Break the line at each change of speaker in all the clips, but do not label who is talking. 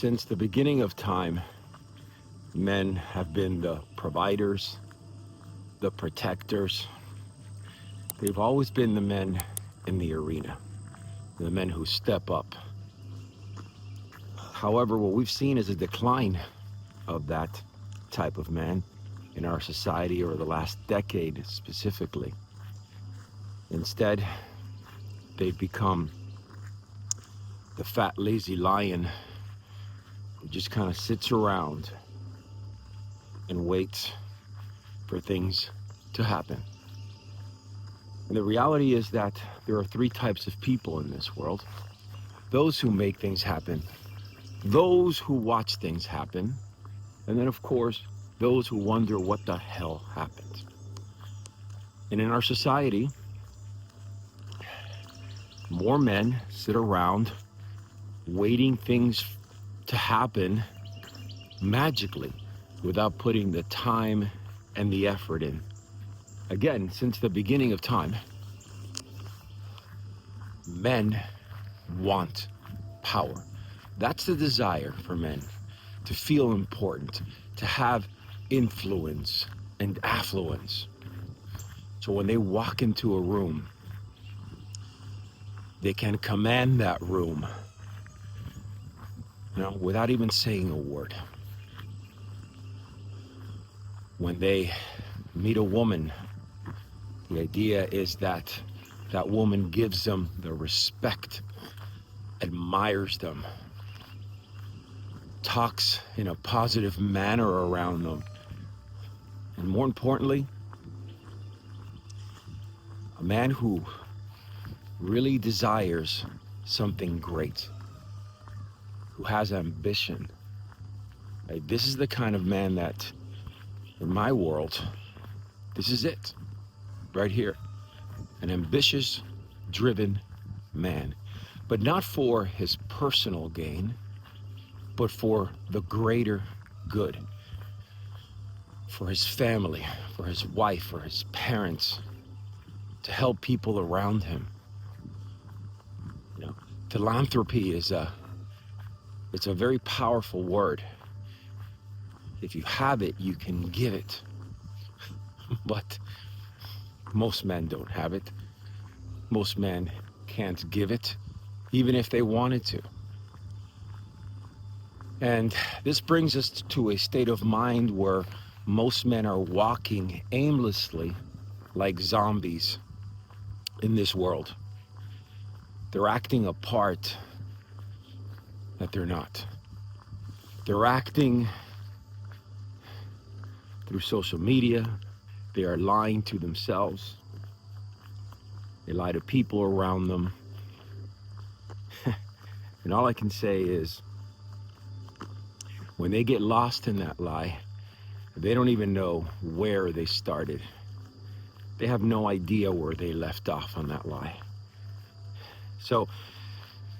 Since the beginning of time, men have been the providers, the protectors. They've always been the men in the arena, the men who step up. However, what we've seen is a decline of that type of man in our society over the last decade specifically. Instead, they've become the fat, lazy lion who just kind of sits around and waits for things to happen. And the reality is that there are three types of people in this world. Those who make things happen, those who watch things happen, and then of course, those who wonder what the hell happened. And in our society, more men sit around waiting things to happen magically without putting the time and the effort in. Again, since the beginning of time, men want power. That's the desire for men, to feel important, to have influence and affluence. So when they walk into a room, they can command that room, without even saying a word. When they meet a woman, the idea is that that woman gives them the respect, admires them, talks in a positive manner around them. And more importantly, a man who really desires something great, who has ambition. Right? This is the kind of man that, in my world, this is it, right here. An ambitious, driven man, but not for his personal gain, but for the greater good, for his family, for his wife, for his parents, to help people around him. Philanthropy is it's a very powerful word. If you have it, you can give it. But most men don't have it. Most men can't give it, even if they wanted to. And this brings us to a state of mind where most men are walking aimlessly like zombies in this world. They're acting a part that they're not. They're acting through social media. They are lying to themselves. They lie to people around them. And all I can say is, when they get lost in that lie, they don't even know where they started. They have no idea where they left off on that lie. So,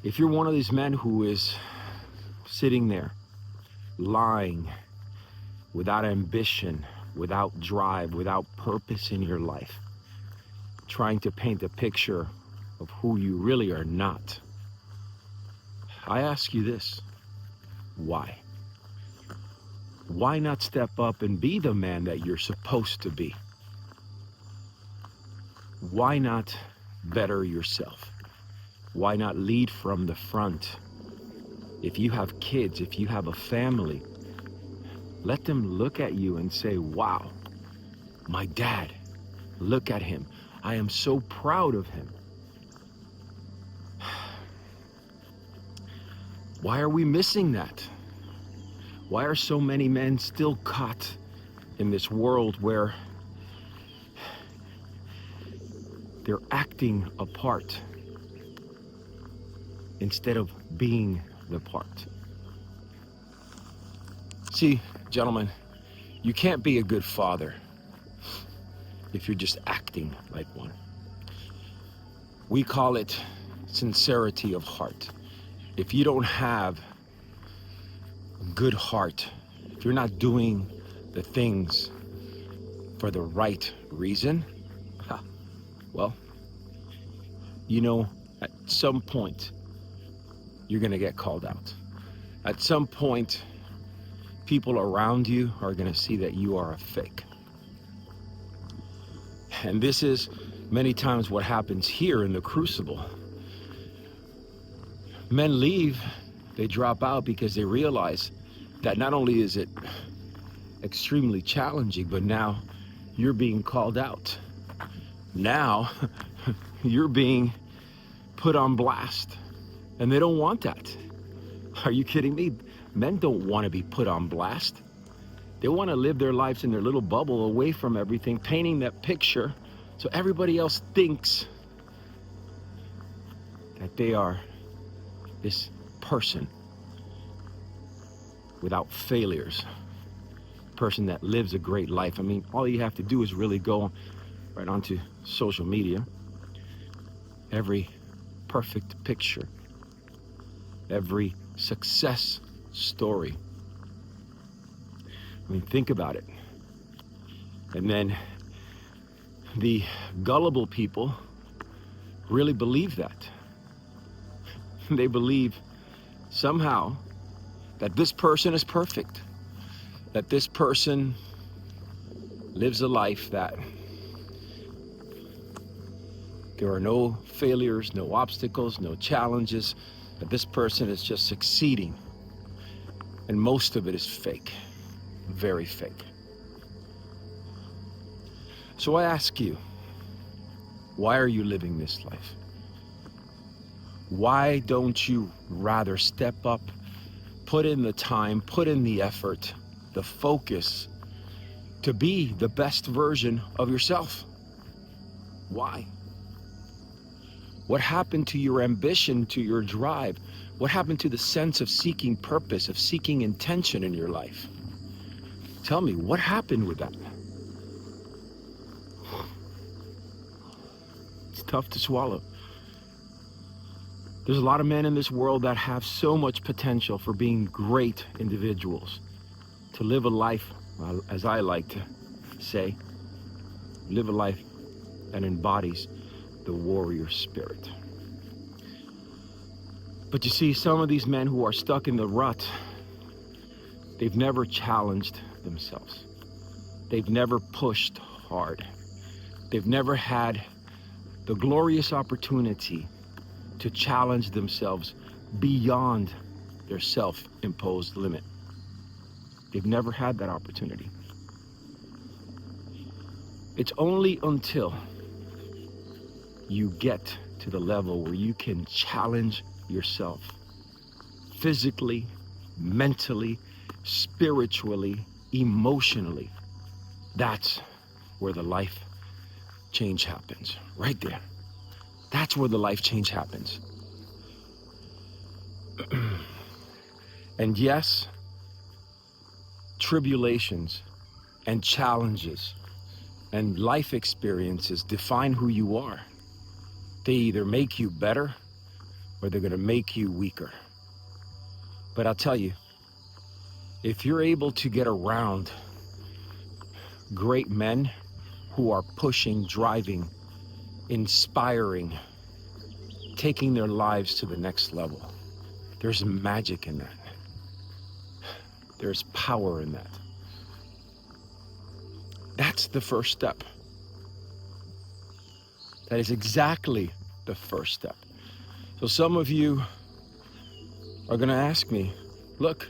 if you're one of these men who is sitting there, lying, without ambition, without drive, without purpose in your life, trying to paint a picture of who you really are not, I ask you this: why? Why not step up and be the man that you're supposed to be? Why not better yourself? Why not lead from the front? If you have kids, if you have a family, let them look at you and say, wow, my dad, look at him. I am so proud of him. Why are we missing that? Why are so many men still caught in this world where they're acting a part instead of being the part? See, gentlemen, you can't be a good father if you're just acting like one. We call it sincerity of heart. If you don't have a good heart, if you're not doing the things for the right reason, well, at some point, you're gonna get called out. At some point, people around you are going to see that you are a fake. And this is many times what happens here in the crucible. Men leave, they drop out because they realize that not only is it extremely challenging, but now you're being called out. Now you're being put on blast, and they don't want that. Are you kidding me? Men don't want to be put on blast. They want to live their lives in their little bubble away from everything, painting that picture so everybody else thinks that they are this person without failures, person that lives a great life. I mean, all you have to do is really go right onto social media. Every perfect picture, every success story. I mean, think about it. And then the gullible people really believe that. They believe somehow that this person is perfect, that this person lives a life that there are no failures, no obstacles, no challenges, that this person is just succeeding. And most of it is fake, very fake. So I ask you, why are you living this life? Why don't you rather step up, put in the time, put in the effort, the focus to be the best version of yourself? Why? What happened to your ambition, to your drive? What happened to the sense of seeking purpose, of seeking intention in your life? Tell me, what happened with that? It's tough to swallow. There's a lot of men in this world that have so much potential for being great individuals, to live a life, as I like to say, live a life that embodies the warrior spirit. But you see, some of these men who are stuck in the rut, they've never challenged themselves. They've never pushed hard. They've never had the glorious opportunity to challenge themselves beyond their self-imposed limit. They've never had that opportunity. It's only until you get to the level where you can challenge yourself physically, mentally, spiritually, emotionally. That's where the life change happens, right there. That's where the life change happens. And yes, tribulations and challenges and life experiences define who you are. They either make you better or they're going to make you weaker. But I'll tell you, if you're able to get around great men who are pushing, driving, inspiring, taking their lives to the next level, there's magic in that. There's power in that. That's the first step. That is exactly the first step. So some of you are going to ask me, look,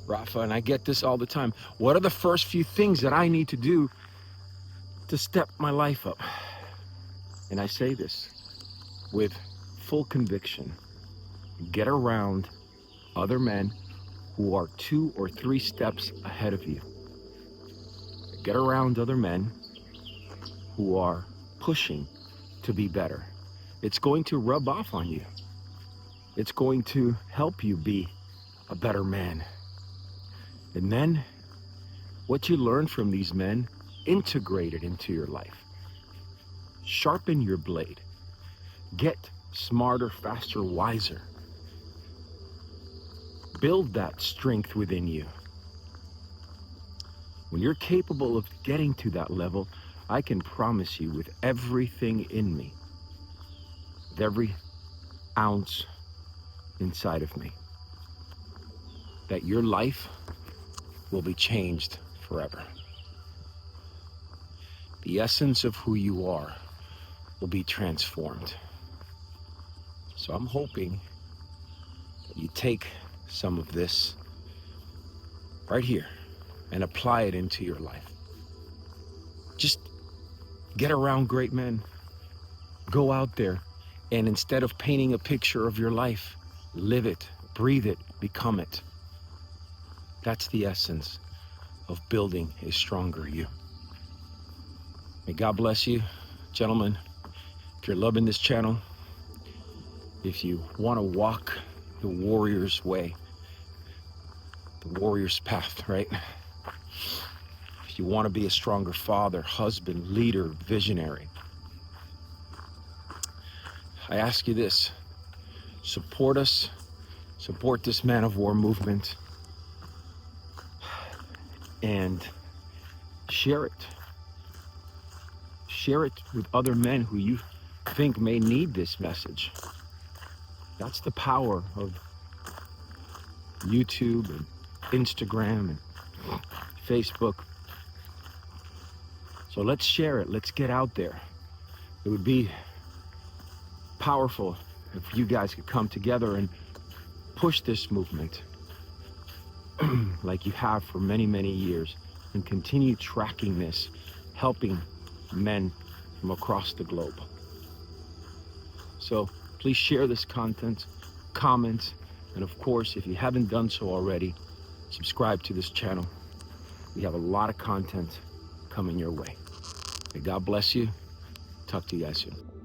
Rafa, and I get this all the time, what are the first few things that I need to do to step my life up? And I say this with full conviction. Get around other men who are 2 or 3 steps ahead of you. Get around other men who are pushing to be better. It's going to rub off on you. It's going to help you be a better man. And then what you learn from these men, integrate it into your life. Sharpen your blade. Get smarter, faster, wiser. Build that strength within you. When you're capable of getting to that level, I can promise you with everything in me, with every ounce inside of me, that your life will be changed forever. The essence of who you are will be transformed. So I'm hoping that you take some of this right here and apply it into your life. Just get around great men. Go out there, and instead of painting a picture of your life, live it, breathe it, become it. That's the essence of building a stronger you. May God bless you, gentlemen. If you're loving this channel, if you want to walk the warrior's way, the warrior's path, right? If you want to be a stronger father, husband, leader, visionary, I ask you this: support us, support this Man of War movement, and share it. Share it with other men who you think may need this message. That's the power of YouTube and Instagram and Facebook. So let's share it. Let's get out there. It would be powerful if you guys could come together and push this movement like you have for many, many years, and continue tracking this, helping men from across the globe. So please share this content, comment, and of course, if you haven't done so already, subscribe to this channel. We have a lot of content coming your way. May God bless you. Talk to you guys soon.